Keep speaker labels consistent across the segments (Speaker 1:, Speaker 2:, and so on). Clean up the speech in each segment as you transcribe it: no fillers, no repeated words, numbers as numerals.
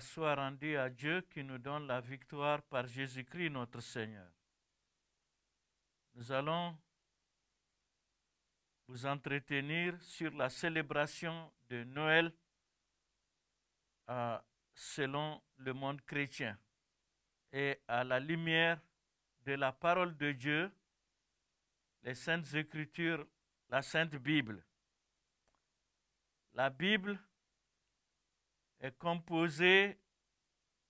Speaker 1: Grâce soit rendue à Dieu qui nous donne la victoire par Jésus-Christ notre Seigneur. Nous allons vous entretenir sur la célébration de Noël selon le monde chrétien et à la lumière de la parole de Dieu, les Saintes Écritures, la Sainte Bible. La Bible est composée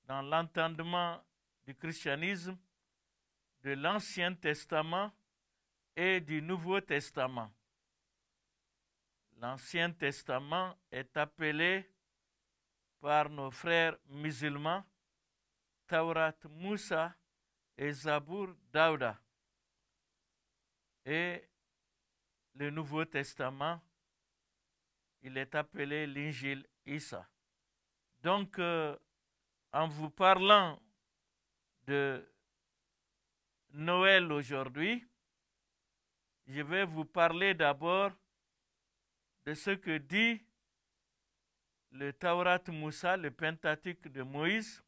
Speaker 1: dans l'entendement du christianisme de l'Ancien Testament et du Nouveau Testament. L'Ancien Testament est appelé par nos frères musulmans Taurat Moussa et Zabour Daouda. Et le Nouveau Testament, il est appelé l'Injil Issa. Donc, en vous parlant de Noël aujourd'hui, je vais vous parler d'abord de ce que dit le Taurat Moussa, le Pentateuque de Moïse,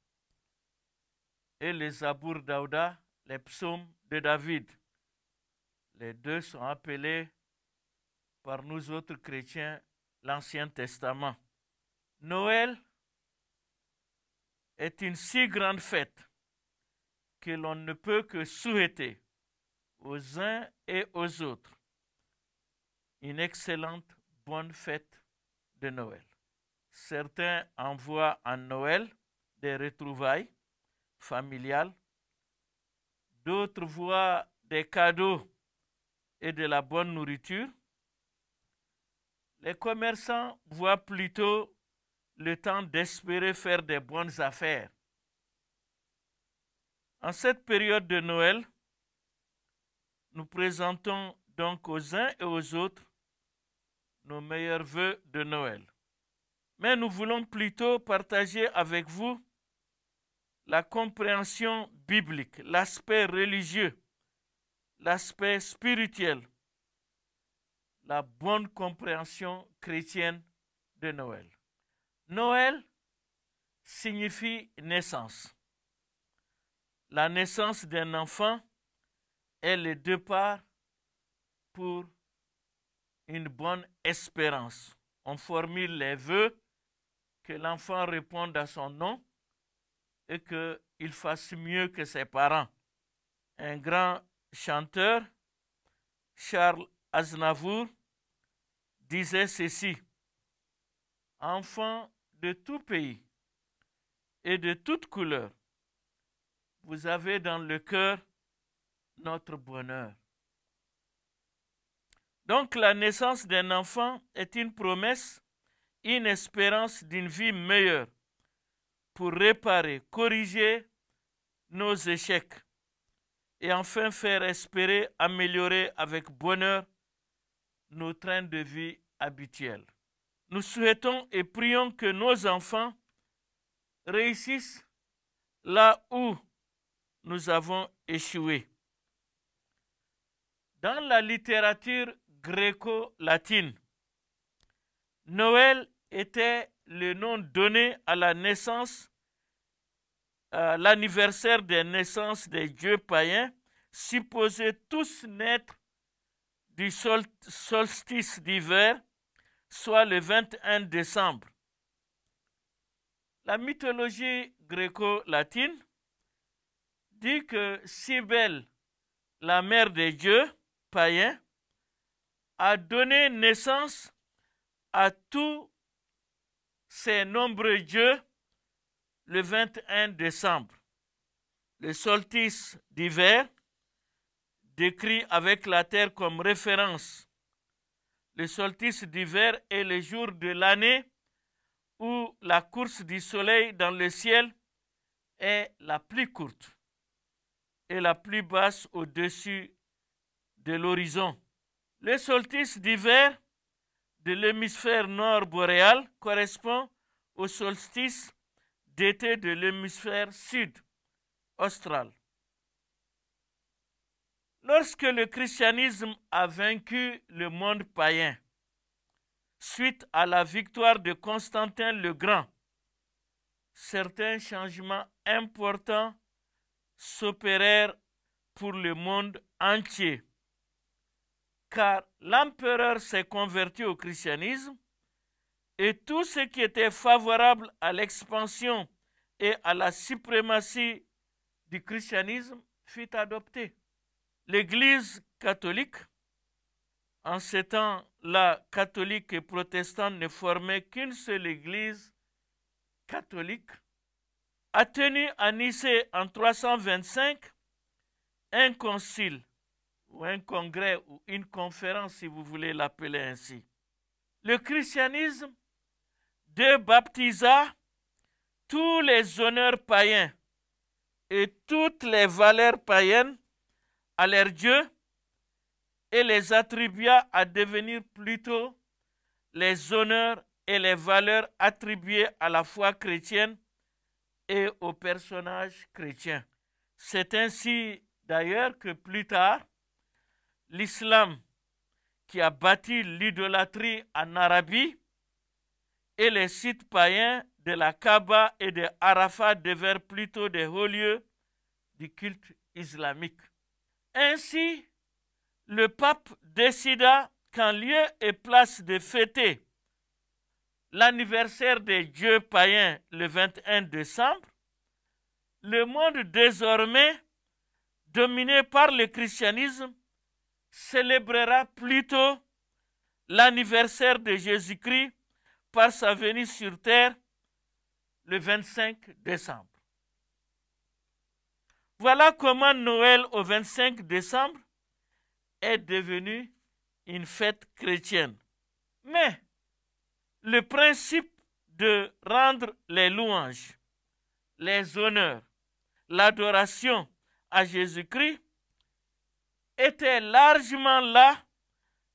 Speaker 1: et les Zabour Daouda, les psaumes de David. Les deux sont appelés par nous autres chrétiens l'Ancien Testament. Noël est une si grande fête que l'on ne peut que souhaiter aux uns et aux autres une excellente bonne fête de Noël. Certains envoient en Noël des retrouvailles familiales, d'autres voient des cadeaux et de la bonne nourriture. Les commerçants voient plutôt le temps d'espérer faire des bonnes affaires. En cette période de Noël, nous présentons donc aux uns et aux autres nos meilleurs vœux de Noël. Mais nous voulons plutôt partager avec vous la compréhension biblique, l'aspect religieux, l'aspect spirituel, la bonne compréhension chrétienne de Noël. Noël signifie naissance. La naissance d'un enfant est le départ pour une bonne espérance. On formule les vœux que l'enfant réponde à son nom et qu'il fasse mieux que ses parents. Un grand chanteur, Charles Aznavour, disait ceci: « Enfants de tout pays et de toute couleur, vous avez dans le cœur notre bonheur. » Donc la naissance d'un enfant est une promesse, une espérance d'une vie meilleure pour réparer, corriger nos échecs et enfin faire espérer améliorer avec bonheur nos trains de vie habituels. Nous souhaitons et prions que nos enfants réussissent là où nous avons échoué. Dans la littérature gréco-latine, Noël était le nom donné à la naissance, l'anniversaire des naissances des dieux païens, supposés tous naître du solstice d'hiver, soit le 21 décembre. La mythologie gréco-latine dit que Cybèle, la mère des dieux païens, a donné naissance à tous ces nombreux dieux le 21 décembre. Le solstice d'hiver, décrit avec la terre comme référence. Le solstice d'hiver est le jour de l'année où la course du soleil dans le ciel est la plus courte et la plus basse au-dessus de l'horizon. Le solstice d'hiver de l'hémisphère nord boréal correspond au solstice d'été de l'hémisphère sud austral. Lorsque le christianisme a vaincu le monde païen, suite à la victoire de Constantin le Grand, certains changements importants s'opérèrent pour le monde entier, car l'empereur s'est converti au christianisme et tout ce qui était favorable à l'expansion et à la suprématie du christianisme fut adopté. L'Église catholique, en ces temps-là, catholiques et protestants ne formaient qu'une seule Église catholique, a tenu à Nicée en 325 un concile, ou un congrès, ou une conférence, si vous voulez l'appeler ainsi. Le christianisme débaptisa tous les honneurs païens et toutes les valeurs païennes à leur Dieu et les attribua à devenir plutôt les honneurs et les valeurs attribuées à la foi chrétienne et aux personnages chrétiens. C'est ainsi d'ailleurs que plus tard, l'islam qui a bâti l'idolâtrie en Arabie et les sites païens de la Kaaba et de Arafat devinrent plutôt des hauts lieux du culte islamique. Ainsi, le pape décida qu'en lieu et place de fêter l'anniversaire des dieux païens le 21 décembre, le monde désormais, dominé par le christianisme, célébrera plutôt l'anniversaire de Jésus-Christ par sa venue sur terre le 25 décembre. Voilà comment Noël au 25 décembre est devenu une fête chrétienne. Mais le principe de rendre les louanges, les honneurs, l'adoration à Jésus-Christ était largement là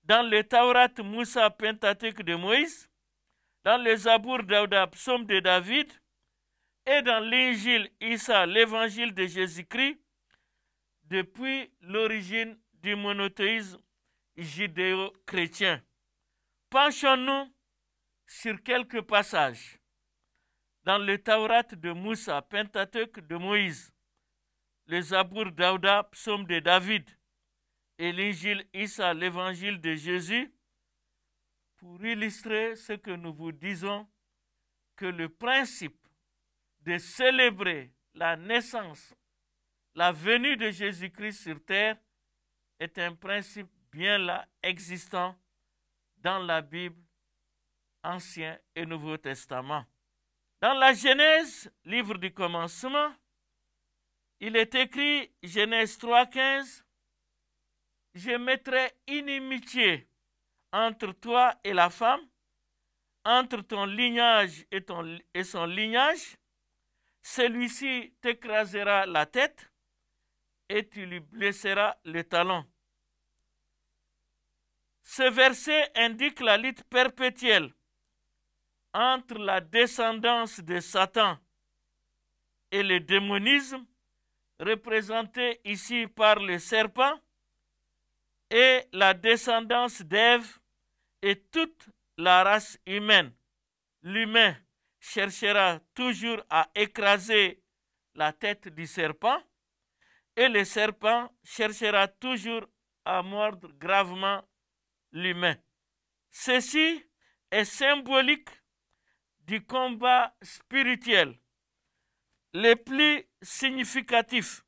Speaker 1: dans le Taurat Moussa Pentateuque de Moïse, dans le Zabour Daouda Psaume de David et dans l'Injil Issa, l'évangile de Jésus-Christ, depuis l'origine du monothéisme judéo-chrétien. Penchons-nous sur quelques passages dans le Taurat de Moussa, Pentateuque de Moïse, le Zabour Daouda, Psaume de David et l'Injil Issa, l'évangile de Jésus, pour illustrer ce que nous vous disons, que le principe de célébrer la naissance, la venue de Jésus-Christ sur terre est un principe bien là existant dans la Bible, Ancien et Nouveau Testament. Dans la Genèse, livre du commencement, il est écrit, Genèse 3,15, « Je mettrai inimitié entre toi et la femme, entre ton lignage et son lignage, celui-ci t'écrasera la tête et tu lui blesseras le talon. » Ce verset indique la lutte perpétuelle entre la descendance de Satan et le démonisme, représenté ici par le serpent, et la descendance d'Ève et toute la race humaine. L'humain cherchera toujours à écraser la tête du serpent et le serpent cherchera toujours à mordre gravement l'humain. Ceci est symbolique du combat spirituel le plus significatif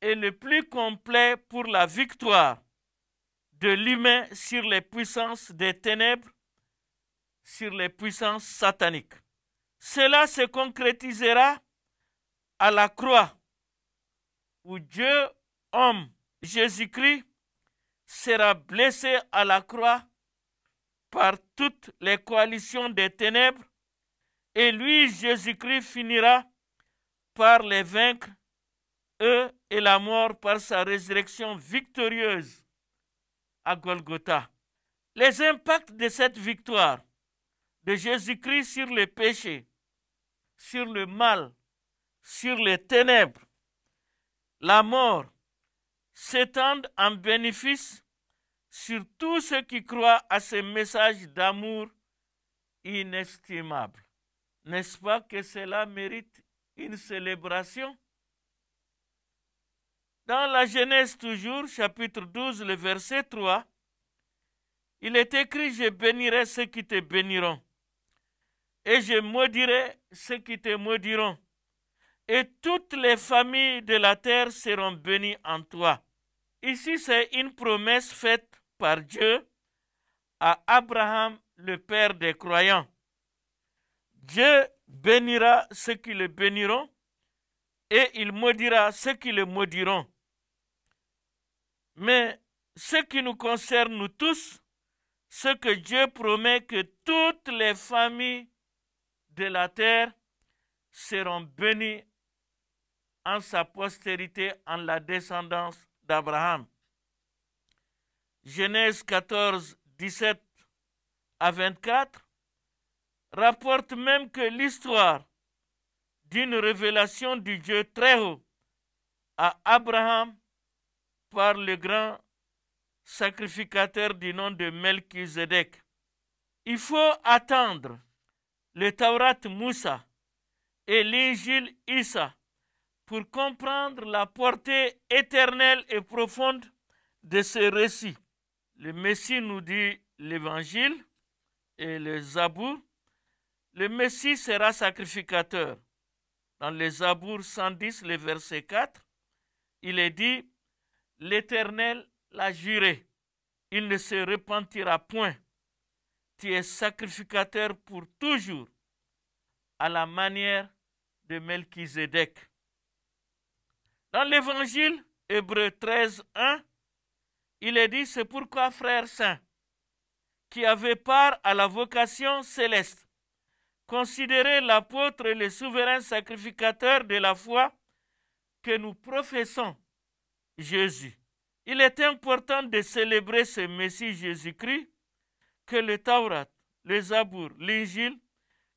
Speaker 1: et le plus complet pour la victoire de l'humain sur les puissances des ténèbres, sur les puissances sataniques. Cela se concrétisera à la croix, où Dieu, homme, Jésus-Christ, sera blessé à la croix par toutes les coalitions des ténèbres, et lui, Jésus-Christ, finira par les vaincre, eux et la mort, par sa résurrection victorieuse à Golgotha. Les impacts de cette victoire de Jésus-Christ sur le péché, sur le mal, sur les ténèbres, la mort, s'étendent en bénéfice sur tous ceux qui croient à ce message d'amour inestimable. N'est-ce pas que cela mérite une célébration? Dans la Genèse toujours, chapitre 12, le verset 3, il est écrit: je bénirai ceux qui te béniront, et je maudirai ceux qui te maudiront, et toutes les familles de la terre seront bénies en toi. Ici, c'est une promesse faite par Dieu à Abraham, le père des croyants. Dieu bénira ceux qui le béniront et il maudira ceux qui le maudiront. Mais ce qui nous concerne, nous tous, ce que Dieu promet, que toutes les familles de la terre seront bénies en sa postérité, en la descendance d'Abraham. Genèse 14, 17 à 24 rapporte même que l'histoire d'une révélation du Dieu très haut à Abraham par le grand sacrificateur du nom de Melchizedek. Il faut attendre le Taurat Moussa et l'Injil Issa pour comprendre la portée éternelle et profonde de ce récit. Le Messie nous dit l'Évangile et le Zabour. Le Messie sera sacrificateur. Dans les Zabour 110, le verset 4, il est dit: l'Éternel l'a juré, il ne se repentira point. Tu es sacrificateur pour toujours, à la manière de Melchizedek. Dans l'Évangile, Hébreux 13, 1, il est dit: c'est pourquoi, frères saints, qui avaient part à la vocation céleste, considérez l'apôtre et le souverain sacrificateur de la foi que nous professons, Jésus. Il est important de célébrer ce Messie Jésus-Christ que le Taurat, le Zabour, l'Injil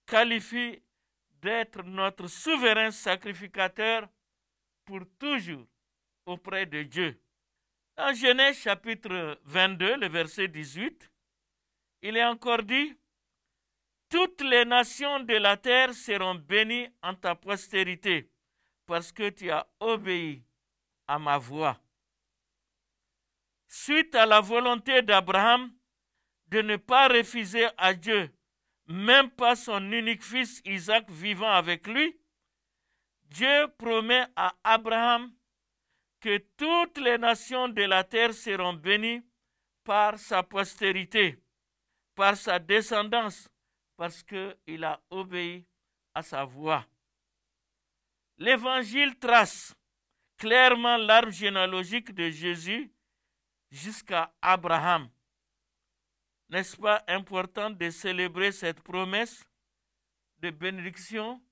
Speaker 1: qualifient d'être notre souverain sacrificateur pour toujours auprès de Dieu. Dans Genèse chapitre 22, le verset 18, il est encore dit: toutes les nations de la terre seront bénies en ta postérité, parce que tu as obéi à ma voix. Suite à la volonté d'Abraham de ne pas refuser à Dieu, même pas son unique fils Isaac vivant avec lui, Dieu promet à Abraham que toutes les nations de la terre seront bénies par sa postérité, par sa descendance, parce qu'il a obéi à sa voix. L'Évangile trace clairement l'arbre généalogique de Jésus jusqu'à Abraham. N'est-ce pas important de célébrer cette promesse de bénédiction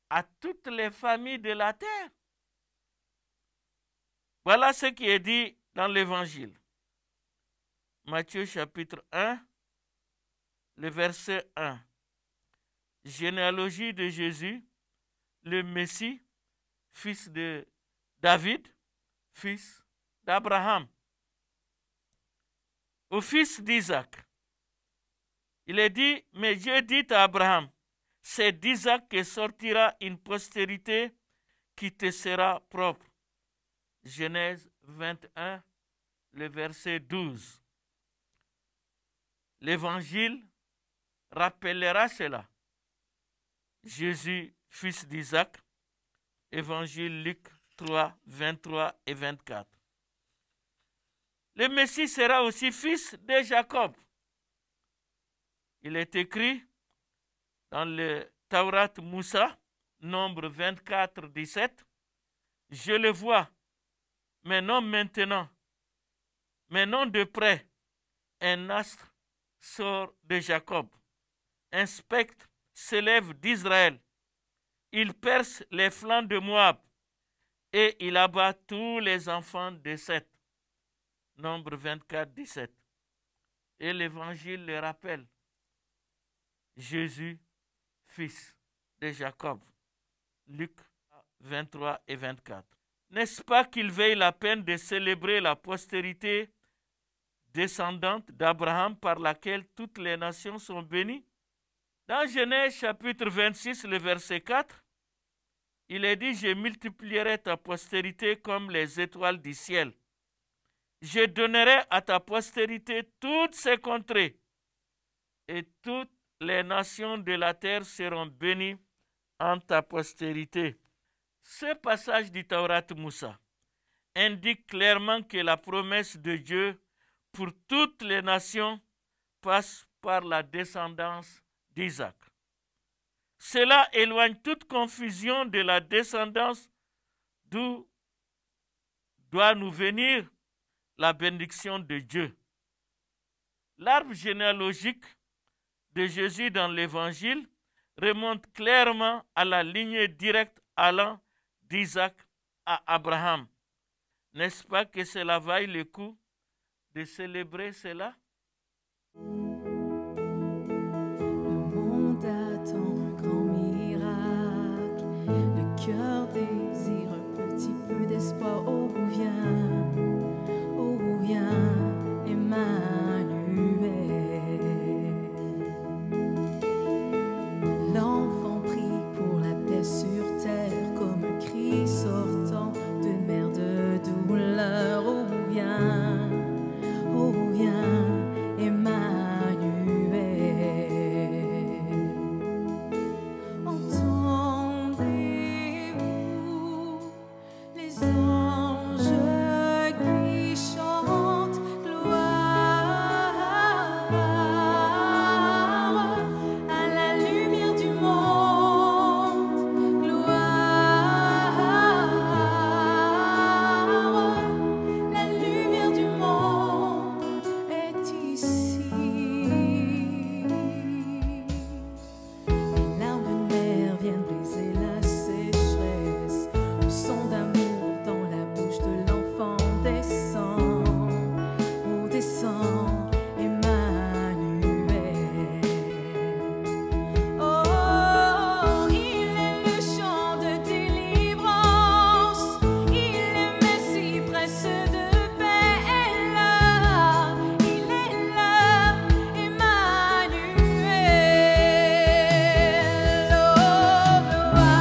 Speaker 1: à toutes les familles de la terre? Voilà ce qui est dit dans l'Évangile. Matthieu chapitre 1, le verset 1. Généalogie de Jésus, le Messie, fils de David, fils d'Abraham. Au fils d'Isaac. Il est dit: mais Dieu dit à Abraham: c'est d'Isaac que sortira une postérité qui te sera propre. Genèse 21, le verset 12. L'Évangile rappellera cela. Jésus, fils d'Isaac, Évangile Luc 3, 23 et 24. Le Messie sera aussi fils de Jacob. Il est écrit dans le Taurat Moussa, nombre 24, 17, je le vois, mais non maintenant, mais non de près, un astre sort de Jacob, un spectre s'élève d'Israël, il perce les flancs de Moab, et il abat tous les enfants de Seth. Nombre 24, 17. Et l'Évangile le rappelle. Jésus, fils de Jacob. Luc 23 et 24. N'est-ce pas qu'il vaille la peine de célébrer la postérité descendante d'Abraham par laquelle toutes les nations sont bénies? Dans Genèse chapitre 26, le verset 4, il est dit, « Je multiplierai ta postérité comme les étoiles du ciel. Je donnerai à ta postérité toutes ces contrées, et toutes les nations de la terre seront bénies en ta postérité. » Ce passage du Taurat Moussa indique clairement que la promesse de Dieu pour toutes les nations passe par la descendance d'Isaac. Cela éloigne toute confusion de la descendance d'où doit nous venir la bénédiction de Dieu. L'arbre généalogique de Jésus dans l'Évangile remonte clairement à la lignée directe allant d'Isaac à Abraham. N'est-ce pas que cela vaille le coup de célébrer cela?
Speaker 2: Le monde attend un grand miracle. Le cœur désire un petit peu d'espoir. Oh, viens, Emmanuel. L'enfant prie pour la paix sur terre comme un cri sortant d'une mer de douleur. Oh, viens, Emmanuel. Entendez-vous les anges qui chantent gloire à la lumière du monde, gloire, la lumière du monde est ici. Les larmes de mer viennent briser la sécheresse. Le son d'amour dans la bouche de l'enfant descend. Oh, descend, Emmanuel. Oh, il est le chant de délivrance. Il est Messie, prince de paix. Il est là, Emmanuel. Oh, gloire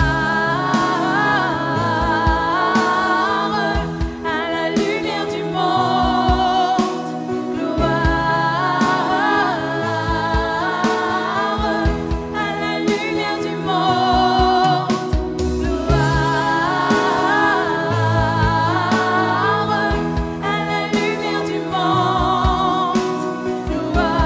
Speaker 2: à la lumière du monde, gloire à la lumière du monde, gloire à la lumière du monde, gloire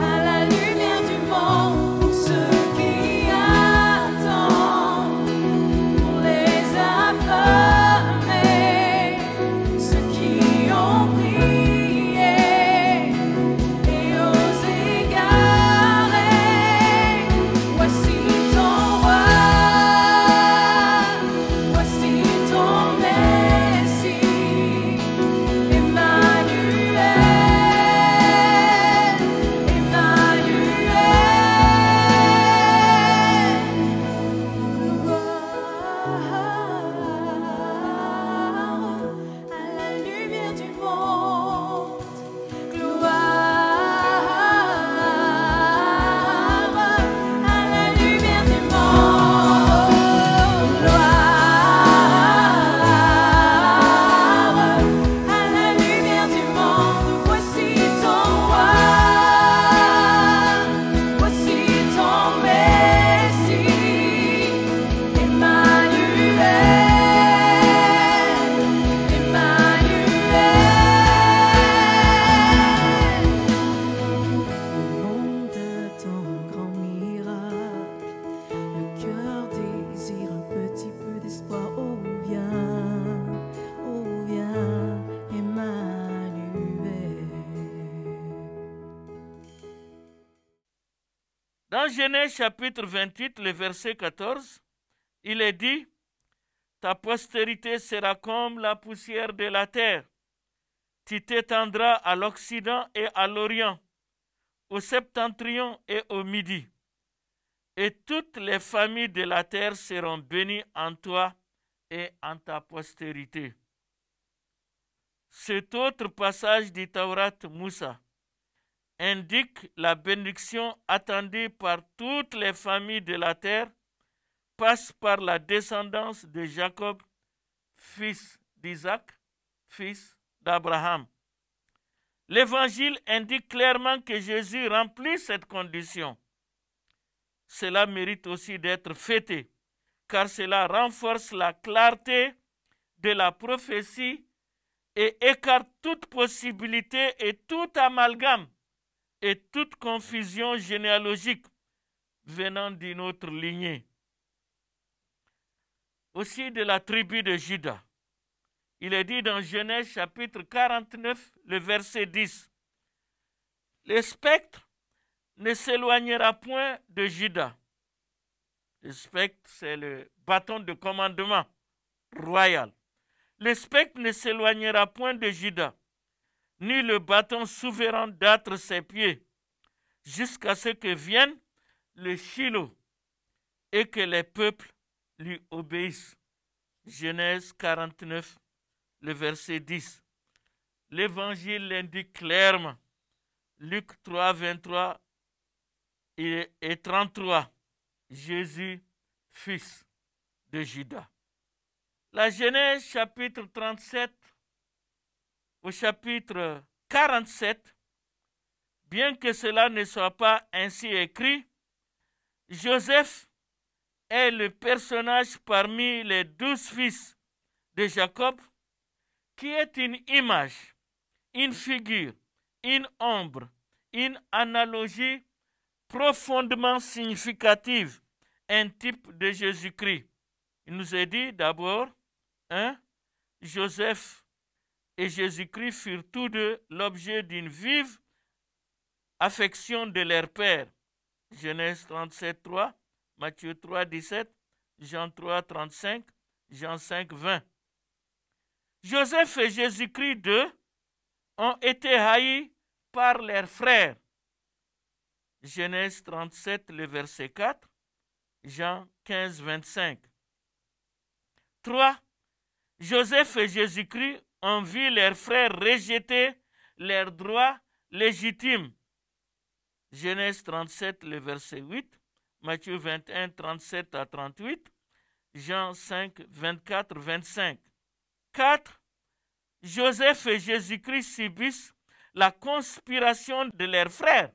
Speaker 2: à la lumière du monde, pour ceux qui attendent, pour les affamés, ceux qui ont prié et aux égarés. Voici ton roi, voici ton Messie, Emmanuel, gloire à la lumière du monde, gloire à la lumière du monde, gloire à la lumière du monde. Voici ton roi, voici ton Messie, Emmanuel, Le monde attend un grand miracle. Le cœur désire un petit peu d'espoir. Oh, viens, Emmanuel.
Speaker 1: Dans Genèse chapitre 28, le verset 14, il est dit, « Ta postérité sera comme la poussière de la terre. Tu t'étendras à l'Occident et à l'Orient, au septentrion et au midi. Et toutes les familles de la terre seront bénies en toi et en ta postérité. » Cet autre passage du Taurat Moussa indique la bénédiction attendue par toutes les familles de la terre, passe par la descendance de Jacob, fils d'Isaac, fils d'Abraham. L'Évangile indique clairement que Jésus remplit cette condition. Cela mérite aussi d'être fêté, car cela renforce la clarté de la prophétie et écarte toute possibilité et tout amalgame et toute confusion généalogique venant d'une autre lignée. Aussi de la tribu de Juda. Il est dit dans Genèse chapitre 49, le verset 10. Le spectre ne s'éloignera point de Juda. Le spectre, c'est le bâton de commandement royal. Le spectre ne s'éloignera point de Juda, ni le bâton souverain d'âtre ses pieds, jusqu'à ce que vienne le Shiloh et que les peuples lui obéissent. Genèse 49, le verset 10. L'Évangile l'indique clairement. Luc 3, 23 et 33. Jésus, fils de Juda. La Genèse chapitre 37 au chapitre 47, bien que cela ne soit pas ainsi écrit, Joseph est le personnage parmi les 12 fils de Jacob qui est une image, une figure, une ombre, une analogie profondément significative, un type de Jésus-Christ. Il nous est dit d'abord, Joseph et Jésus-Christ furent tous deux l'objet d'une vive affection de leur père. Genèse 37, 3, Matthieu 3, 17, Jean 3, 35, Jean 5, 20. Joseph et Jésus-Christ d'eux ont été haïs par leurs frères. Genèse 37, le verset 4, Jean 15, 25. 3. Joseph et Jésus-Christ ont vu leurs frères rejeter leurs droits légitimes. Genèse 37, le verset 8, Matthieu 21, 37 à 38, Jean 5, 24, 25. 4. Joseph et Jésus-Christ subissent la conspiration de leurs frères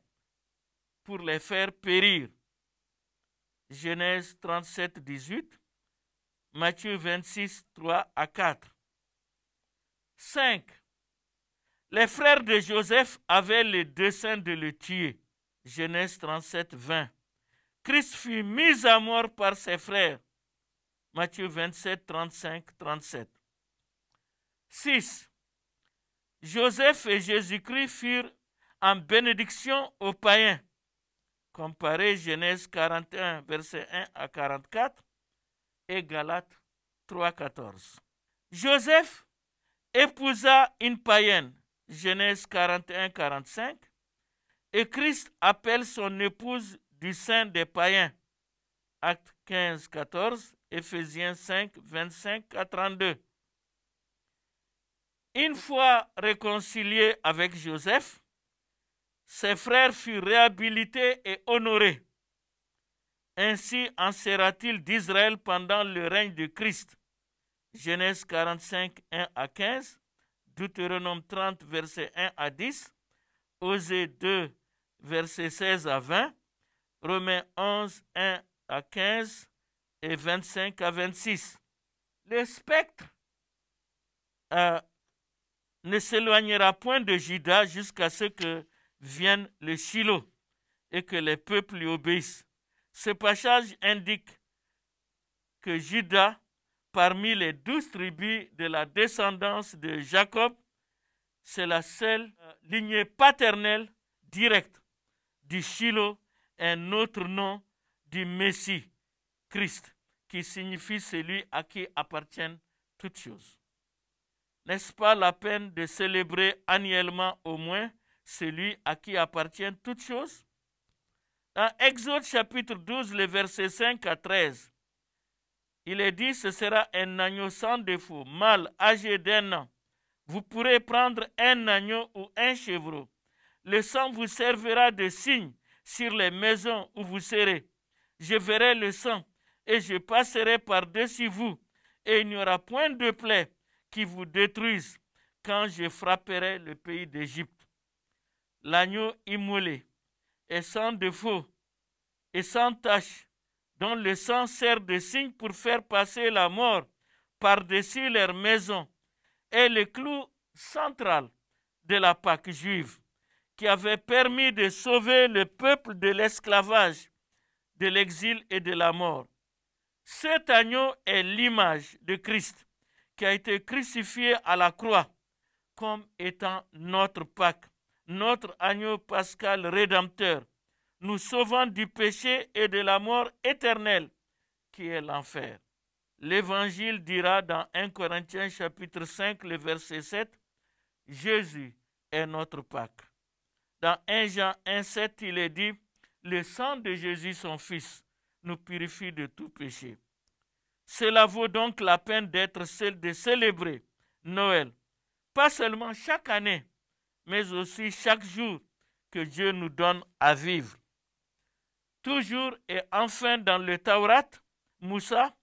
Speaker 1: pour les faire périr. Genèse 37, 18, Matthieu 26, 3 à 4. 5. Les frères de Joseph avaient le dessein de le tuer. Genèse 37, 20. Christ fut mis à mort par ses frères. Matthieu 27, 35, 37. 6. Joseph et Jésus-Christ furent en bénédiction aux païens. Comparez Genèse 41, verset 1 à 44 et Galates 3, 14. Joseph épousa une païenne. Genèse 41, 45. Et Christ appelle son épouse du sein des païens. Actes 15, 14, Éphésiens 5, 25 à 32. Une fois réconciliés avec Joseph, ses frères furent réhabilités et honorés. Ainsi en sera-t-il d'Israël pendant le règne de Christ. Genèse 45, 1 à 15, Deutéronome 30, verset 1 à 10, Osée 2, verset 16 à 20, Romains 11, 1 à 15 et 25 à 26. Le spectre ne s'éloignera point de Juda jusqu'à ce que vienne le Shiloh et que les peuples lui obéissent. Ce passage indique que Juda, parmi les 12 tribus de la descendance de Jacob, c'est la seule lignée paternelle directe du Shiloh, un autre nom du Messie, Christ, qui signifie celui à qui appartiennent toutes choses. N'est-ce pas la peine de célébrer annuellement au moins celui à qui appartiennent toutes choses? Dans Exode chapitre 12, le verset 5 à 13, il est dit, ce sera un agneau sans défaut, mâle, âgé d'1 an. Vous pourrez prendre un agneau ou un chevreau. Le sang vous servira de signe sur les maisons où vous serez. Je verrai le sang et je passerai par-dessus vous, et il n'y aura point de plaie qui vous détruise quand je frapperai le pays d'Égypte. L'agneau immolé est sans défaut et sans tache, dont le sang sert de signe pour faire passer la mort par-dessus leur maison, est le clou central de la Pâque juive, qui avait permis de sauver le peuple de l'esclavage, de l'exil et de la mort. Cet agneau est l'image de Christ, qui a été crucifié à la croix, comme étant notre Pâque, notre agneau pascal rédempteur, nous sauvant du péché et de la mort éternelle, qui est l'enfer. L'Évangile dira dans 1 Corinthiens chapitre 5, le verset 7, Jésus est notre Pâque. Dans 1 Jean 1, 7, il est dit, le sang de Jésus, son Fils, nous purifie de tout péché. Cela vaut donc la peine de célébrer Noël, pas seulement chaque année, mais aussi chaque jour que Dieu nous donne à vivre. Toujours et enfin dans le Taurat, Moussa,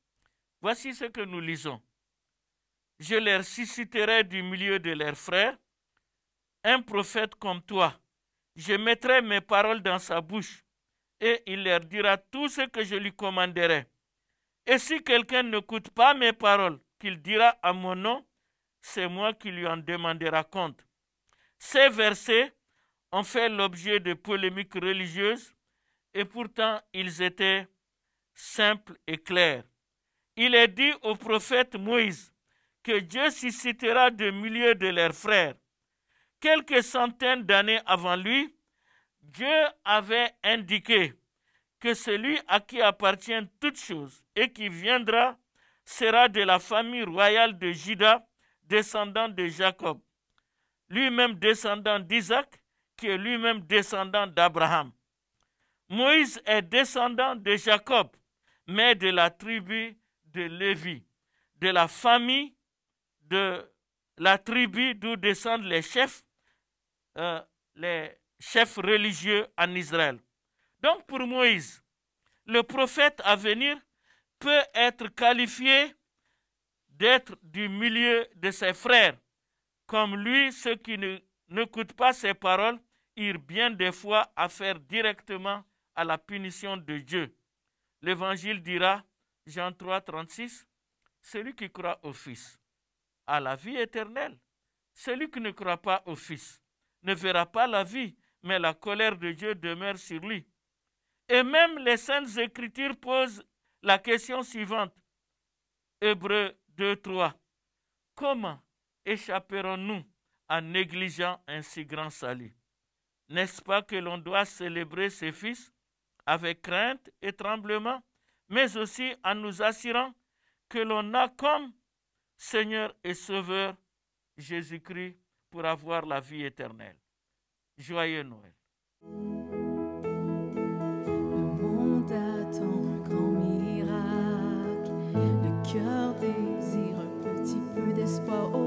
Speaker 1: voici ce que nous lisons. Je leur susciterai du milieu de leurs frères un prophète comme toi. Je mettrai mes paroles dans sa bouche et il leur dira tout ce que je lui commanderai. Et si quelqu'un n'écoute pas mes paroles qu'il dira à mon nom, c'est moi qui lui en demandera compte. Ces versets ont fait l'objet de polémiques religieuses et pourtant ils étaient simples et clairs. Il est dit au prophète Moïse que Dieu suscitera du milieu de leurs frères. Quelques centaines d'années avant lui, Dieu avait indiqué que celui à qui appartiennent toutes choses et qui viendra sera de la famille royale de Juda, descendant de Jacob, lui-même descendant d'Isaac, qui est lui-même descendant d'Abraham. Moïse est descendant de Jacob, mais de la tribu de Lévi, de la famille de la tribu d'où descendent les chefs religieux en Israël. Donc pour Moïse, le prophète à venir peut être qualifié d'être du milieu de ses frères. Comme lui, ceux qui n'écoutent pas ses paroles eurent bien des fois affaire directement à la punition de Dieu. L'Évangile dira, Jean 3, 36, celui qui croit au Fils a la vie éternelle. Celui qui ne croit pas au Fils ne verra pas la vie, mais la colère de Dieu demeure sur lui. Et même les Saintes Écritures posent la question suivante. Hébreux 2, 3. Comment échapperons-nous en négligeant un si grand salut? N'est-ce pas que l'on doit célébrer ses fils avec crainte et tremblement, mais aussi en nous assurant que l'on a comme Seigneur et Sauveur Jésus-Christ pour avoir la vie éternelle. Joyeux Noël.
Speaker 2: Le monde attend un grand miracle. Le cœur désire un petit peu d'espoir.